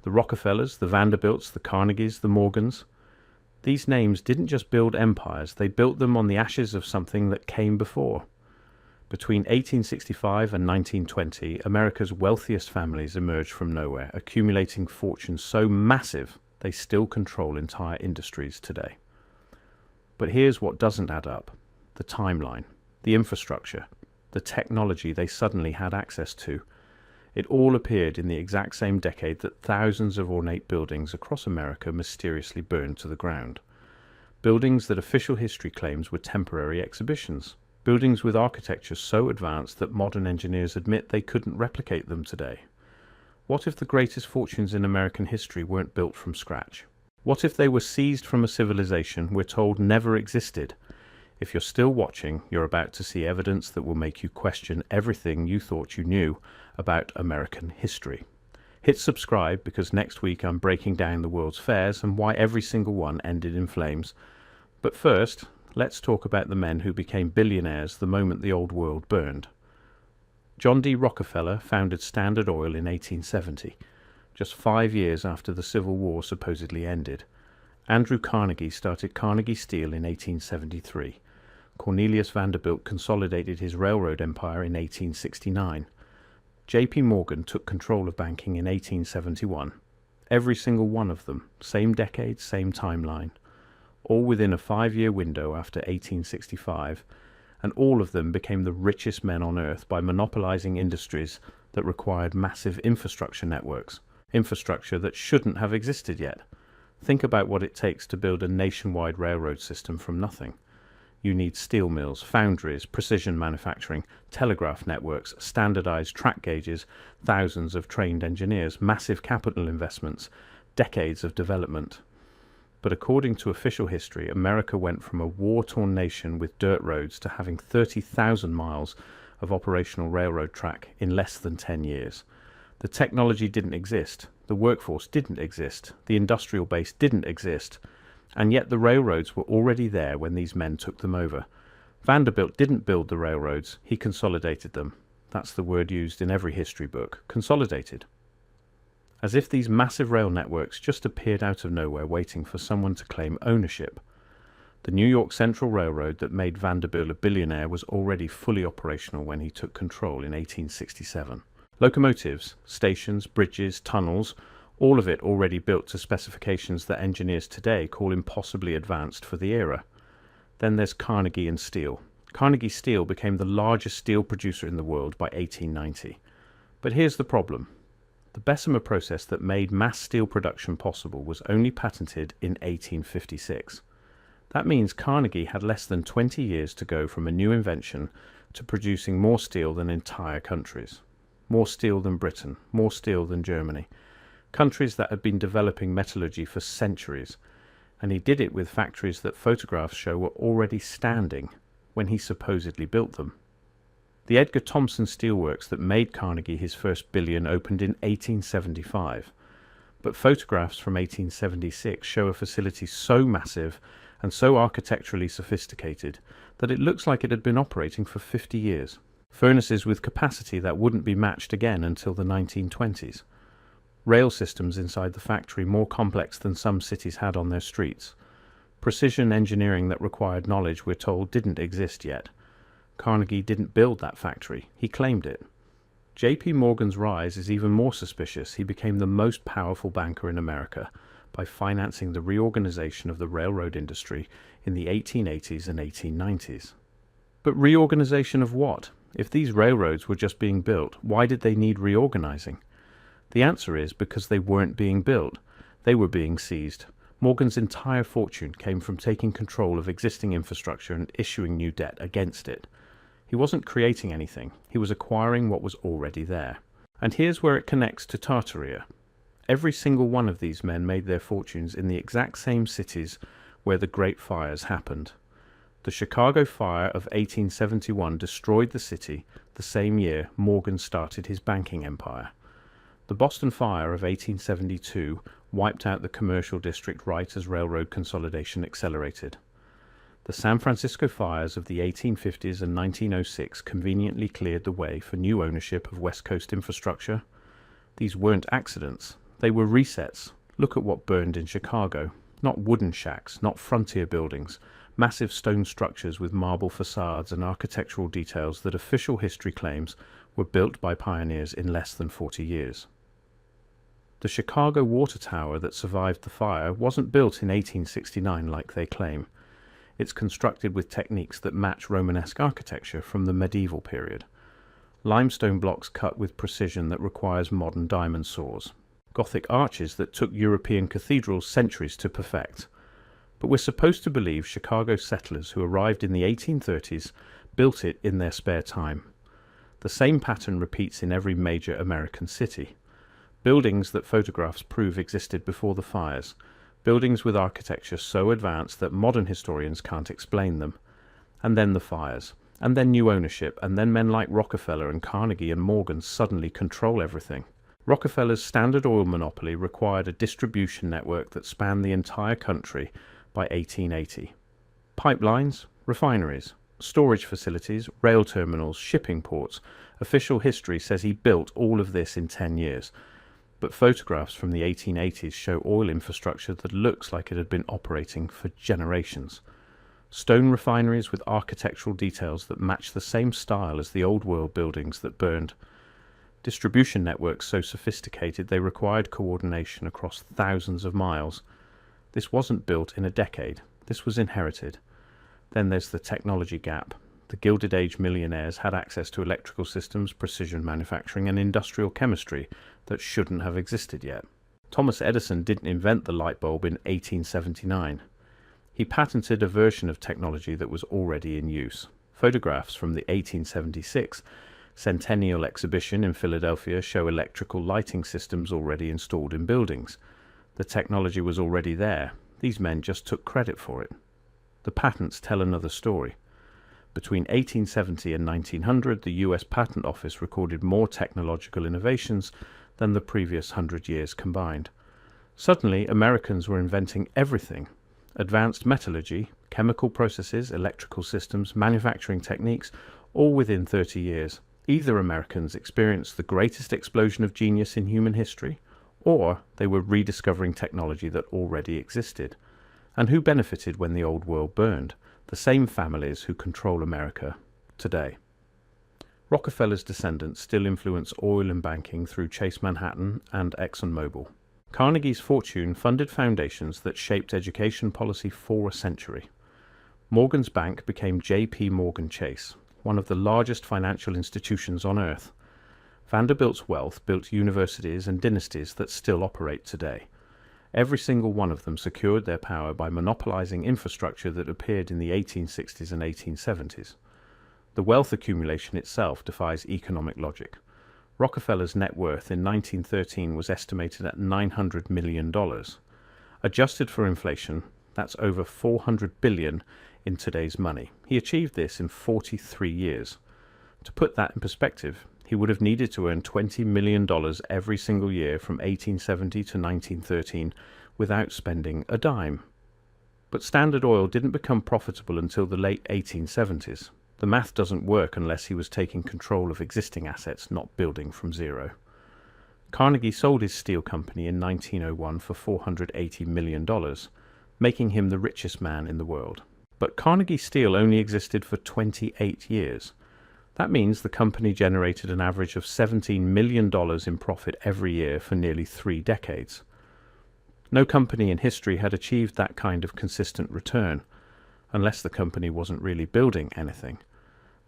The Rockefellers, the Vanderbilts, the Carnegies, the Morgans. These names didn't just build empires, they built them on the ashes of something that came before. Between 1865 and 1920, America's wealthiest families emerged from nowhere, accumulating fortunes so massive they still control entire industries today. But here's what doesn't add up: the timeline, the infrastructure, the technology they suddenly had access to. It all appeared in the exact same decade that thousands of ornate buildings across America mysteriously burned to the ground. Buildings that official history claims were temporary exhibitions. Buildings with architecture so advanced that modern engineers admit they couldn't replicate them today. What if the greatest fortunes in American history weren't built from scratch? What if they were seized from a civilization we're told never existed? If you're still watching, you're about to see evidence that will make you question everything you thought you knew about American history. Hit subscribe, because next week I'm breaking down the world's fairs and why every single one ended in flames. But first, let's talk about the men who became billionaires the moment the old world burned. John D. Rockefeller founded Standard Oil in 1870, just 5 years after the Civil War supposedly ended. Andrew Carnegie started Carnegie Steel in 1873. Cornelius Vanderbilt consolidated his railroad empire in 1869. J.P. Morgan took control of banking in 1871. Every single one of them, same decade, same timeline, all within a 5-year window after 1865, and all of them became the richest men on earth by monopolizing industries that required massive infrastructure networks, infrastructure that shouldn't have existed yet. Think about what it takes to build a nationwide railroad system from nothing. You need steel mills, foundries, precision manufacturing, telegraph networks, standardized track gauges, thousands of trained engineers, massive capital investments, decades of development. But according to official history, America went from a war-torn nation with dirt roads to having 30,000 miles of operational railroad track in less than 10 years. The technology didn't exist, the workforce didn't exist, the industrial base didn't exist, and yet the railroads were already there when these men took them over. Vanderbilt didn't build the railroads, he consolidated them. That's the word used in every history book, consolidated. As if these massive rail networks just appeared out of nowhere waiting for someone to claim ownership. The New York Central Railroad that made Vanderbilt a billionaire was already fully operational when he took control in 1867. Locomotives, stations, bridges, tunnels, all of it already built to specifications that engineers today call impossibly advanced for the era. Then there's Carnegie and Steel. Carnegie Steel became the largest steel producer in the world by 1890. But here's the problem. The Bessemer process that made mass steel production possible was only patented in 1856. That means Carnegie had less than 20 years to go from a new invention to producing more steel than entire countries. More steel than Britain, more steel than Germany. Countries that had been developing metallurgy for centuries, and he did it with factories that photographs show were already standing when he supposedly built them. The Edgar Thomson steelworks that made Carnegie his first billion opened in 1875, but photographs from 1876 show a facility so massive and so architecturally sophisticated that it looks like it had been operating for 50 years. Furnaces with capacity that wouldn't be matched again until the 1920s. Rail systems inside the factory more complex than some cities had on their streets. Precision engineering that required knowledge, we're told, didn't exist yet. Carnegie didn't build that factory, he claimed it. J.P. Morgan's rise is even more suspicious. He became the most powerful banker in America by financing the reorganization of the railroad industry in the 1880s and 1890s. But reorganization of what? If these railroads were just being built, why did they need reorganizing? The answer is because they weren't being built. They were being seized. Morgan's entire fortune came from taking control of existing infrastructure and issuing new debt against it. He wasn't creating anything. He was acquiring what was already there. And here's where it connects to Tartaria. Every single one of these men made their fortunes in the exact same cities where the Great Fires happened. The Chicago Fire of 1871 destroyed the city the same year Morgan started his banking empire. The Boston Fire of 1872 wiped out the commercial district right as railroad consolidation accelerated. The San Francisco fires of the 1850s and 1906 conveniently cleared the way for new ownership of West Coast infrastructure. These weren't accidents. They were resets. Look at what burned in Chicago. Not wooden shacks, not frontier buildings, massive stone structures with marble facades and architectural details that official history claims were built by pioneers in less than 40 years. The Chicago water tower that survived the fire wasn't built in 1869 like they claim. It's constructed with techniques that match Romanesque architecture from the medieval period. Limestone blocks cut with precision that requires modern diamond saws. Gothic arches that took European cathedrals centuries to perfect. But we're supposed to believe Chicago settlers who arrived in the 1830s built it in their spare time. The same pattern repeats in every major American city. Buildings that photographs prove existed before the fires. Buildings with architecture so advanced that modern historians can't explain them. And then the fires. And then new ownership. And then men like Rockefeller and Carnegie and Morgan suddenly control everything. Rockefeller's Standard Oil monopoly required a distribution network that spanned the entire country by 1880. Pipelines, refineries, storage facilities, rail terminals, shipping ports. Official history says he built all of this in 10 years. But photographs from the 1880s show oil infrastructure that looks like it had been operating for generations. Stone refineries with architectural details that match the same style as the old world buildings that burned. Distribution networks so sophisticated they required coordination across thousands of miles. This wasn't built in a decade. This was inherited. Then there's the technology gap. The Gilded Age millionaires had access to electrical systems, precision manufacturing, and industrial chemistry that shouldn't have existed yet. Thomas Edison didn't invent the light bulb in 1879. He patented a version of technology that was already in use. Photographs from the 1876 Centennial Exhibition in Philadelphia show electrical lighting systems already installed in buildings. The technology was already there. These men just took credit for it. The patents tell another story. Between 1870 and 1900, the US Patent Office recorded more technological innovations than the previous 100 years combined. Suddenly, Americans were inventing everything. Advanced metallurgy, chemical processes, electrical systems, manufacturing techniques, all within 30 years. Either Americans experienced the greatest explosion of genius in human history, or they were rediscovering technology that already existed. And who benefited when the old world burned? The same families who control America today. Rockefeller's descendants still influence oil and banking through Chase Manhattan and ExxonMobil. Carnegie's fortune funded foundations that shaped education policy for a century. Morgan's bank became J.P. Morgan Chase, one of the largest financial institutions on earth. Vanderbilt's wealth built universities and dynasties that still operate today. Every single one of them secured their power by monopolizing infrastructure that appeared in the 1860s and 1870s. The wealth accumulation itself defies economic logic. Rockefeller's net worth in 1913 was estimated at $900 million. Adjusted for inflation, that's over $400 billion in today's money. He achieved this in 43 years. To put that in perspective, he would have needed to earn $20 million every single year from 1870 to 1913 without spending a dime. But Standard Oil didn't become profitable until the late 1870s. The math doesn't work unless he was taking control of existing assets, not building from zero. Carnegie sold his steel company in 1901 for $480 million, making him the richest man in the world. But Carnegie Steel only existed for 28 years. That means the company generated an average of $17 million in profit every year for nearly 3 decades. No company in history had achieved that kind of consistent return, unless the company wasn't really building anything,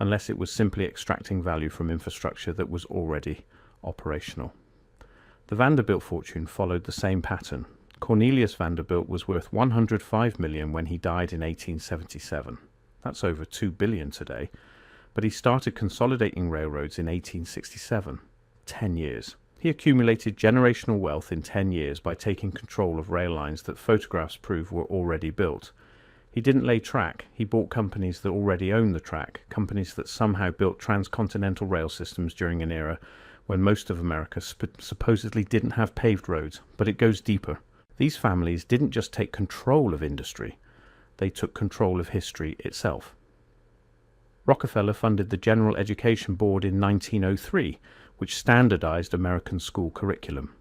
unless it was simply extracting value from infrastructure that was already operational. The Vanderbilt fortune followed the same pattern. Cornelius Vanderbilt was worth $105 million when he died in 1877. That's over $2 billion today. But he started consolidating railroads in 1867. 10 years. He accumulated generational wealth in 10 years by taking control of rail lines that photographs prove were already built. He didn't lay track. He bought companies that already owned the track, companies that somehow built transcontinental rail systems during an era when most of America supposedly didn't have paved roads. But it goes deeper. These families didn't just take control of industry, they took control of history itself. Rockefeller funded the General Education Board in 1903, which standardized American school curriculum.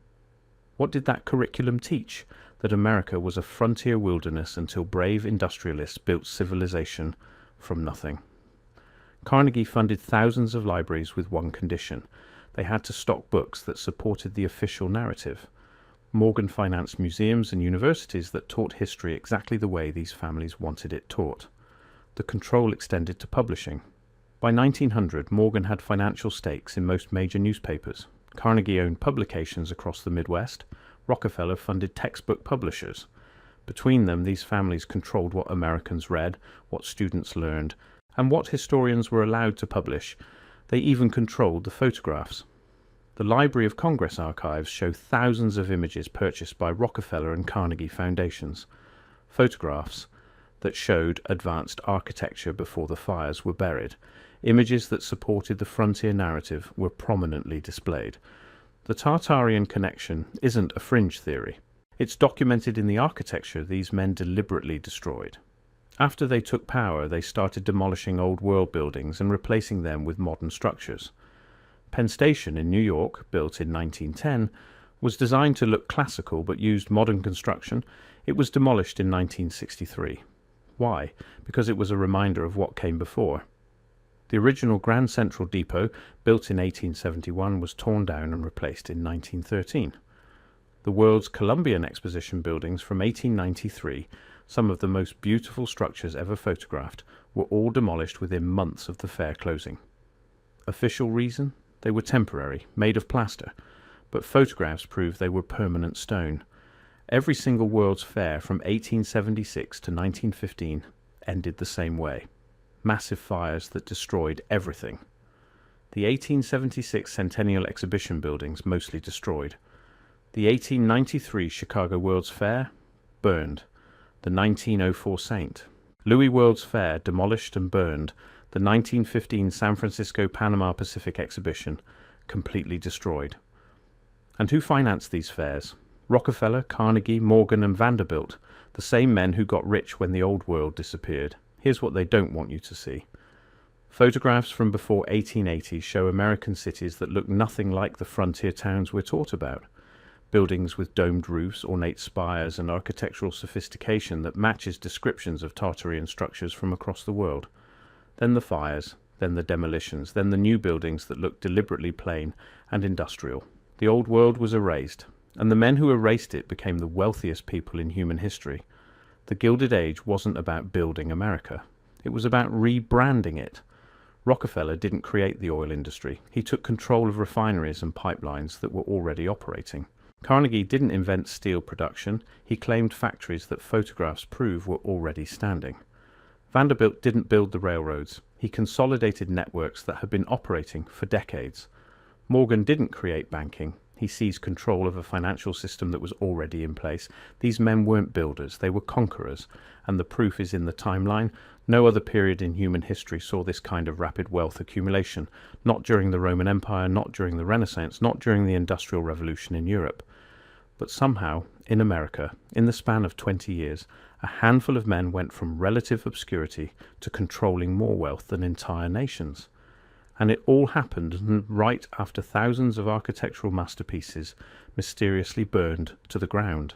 What did that curriculum teach? That America was a frontier wilderness until brave industrialists built civilization from nothing. Carnegie funded thousands of libraries with one condition. They had to stock books that supported the official narrative. Morgan financed museums and universities that taught history exactly the way these families wanted it taught. The control extended to publishing. By 1900, Morgan had financial stakes in most major newspapers. Carnegie owned publications across the Midwest. Rockefeller funded textbook publishers. Between them, these families controlled what Americans read, what students learned, and what historians were allowed to publish. They even controlled the photographs. The Library of Congress archives show thousands of images purchased by Rockefeller and Carnegie foundations. Photographs that showed advanced architecture before the fires were buried. Images that supported the frontier narrative were prominently displayed. The Tartarian connection isn't a fringe theory. It's documented in the architecture these men deliberately destroyed. After they took power, they started demolishing old world buildings and replacing them with modern structures. Penn Station in New York, built in 1910, was designed to look classical but used modern construction. It was demolished in 1963. Why? Because it was a reminder of what came before. The original Grand Central Depot, built in 1871, was torn down and replaced in 1913. The world's Columbian Exposition buildings from 1893, some of the most beautiful structures ever photographed, were all demolished within months of the fair closing. Official reason? They were temporary, made of plaster, but photographs prove they were permanent stone. Every single World's Fair from 1876 to 1915 ended the same way. Massive fires that destroyed everything. The 1876 Centennial Exhibition buildings mostly destroyed. The 1893 Chicago World's Fair burned. The 1904 St. Louis World's Fair demolished and burned. The 1915 San Francisco Panama Pacific Exhibition completely destroyed. And who financed these fairs? Rockefeller, Carnegie, Morgan, and Vanderbilt, the same men who got rich when the old world disappeared. Here's what they don't want you to see. Photographs from before 1880 show American cities that look nothing like the frontier towns we're taught about. Buildings with domed roofs, ornate spires, and architectural sophistication that matches descriptions of Tartarian structures from across the world. Then the fires, then the demolitions, then the new buildings that look deliberately plain and industrial. The old world was erased, and the men who erased it became the wealthiest people in human history. The Gilded Age wasn't about building America. It was about rebranding it. Rockefeller didn't create the oil industry. He took control of refineries and pipelines that were already operating. Carnegie didn't invent steel production. He claimed factories that photographs prove were already standing. Vanderbilt didn't build the railroads. He consolidated networks that had been operating for decades. Morgan didn't create banking. He seized control of a financial system that was already in place. These men weren't builders, they were conquerors, and the proof is in the timeline. No other period in human history saw this kind of rapid wealth accumulation. Not during the Roman Empire, not during the Renaissance, not during the Industrial Revolution in Europe. But somehow, in America, in the span of 20 years, a handful of men went from relative obscurity to controlling more wealth than entire nations. And it all happened right after thousands of architectural masterpieces mysteriously burned to the ground.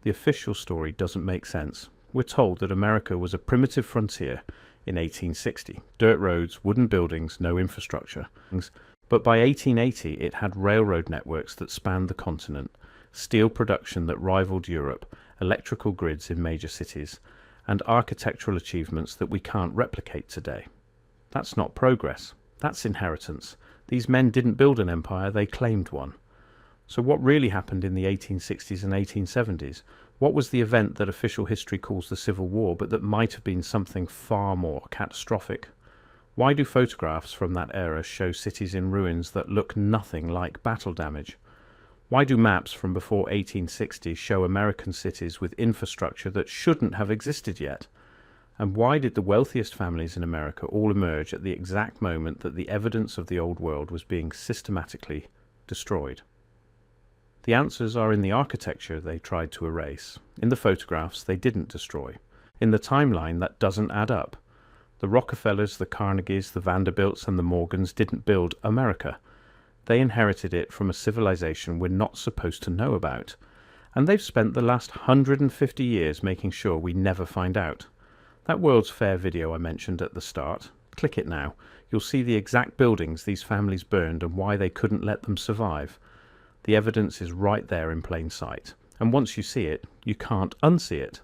The official story doesn't make sense. We're told that America was a primitive frontier in 1860. Dirt roads, wooden buildings, no infrastructure. But by 1880 it had railroad networks that spanned the continent, steel production that rivaled Europe, electrical grids in major cities, and architectural achievements that we can't replicate today. That's not progress. That's inheritance. These men didn't build an empire, they claimed one. So what really happened in the 1860s and 1870s? What was the event that official history calls the Civil War, but that might have been something far more catastrophic? Why do photographs from that era show cities in ruins that look nothing like battle damage? Why do maps from before 1860 show American cities with infrastructure that shouldn't have existed yet? And why did the wealthiest families in America all emerge at the exact moment that the evidence of the old world was being systematically destroyed? The answers are in the architecture they tried to erase. In the photographs they didn't destroy. In the timeline that doesn't add up. The Rockefellers, the Carnegies, the Vanderbilts and the Morgans didn't build America. They inherited it from a civilization we're not supposed to know about, and they've spent the last 150 years making sure we never find out. That World's Fair video I mentioned at the start, click it now. You'll see the exact buildings these families burned and why they couldn't let them survive. The evidence is right there in plain sight, and once you see it, you can't unsee it.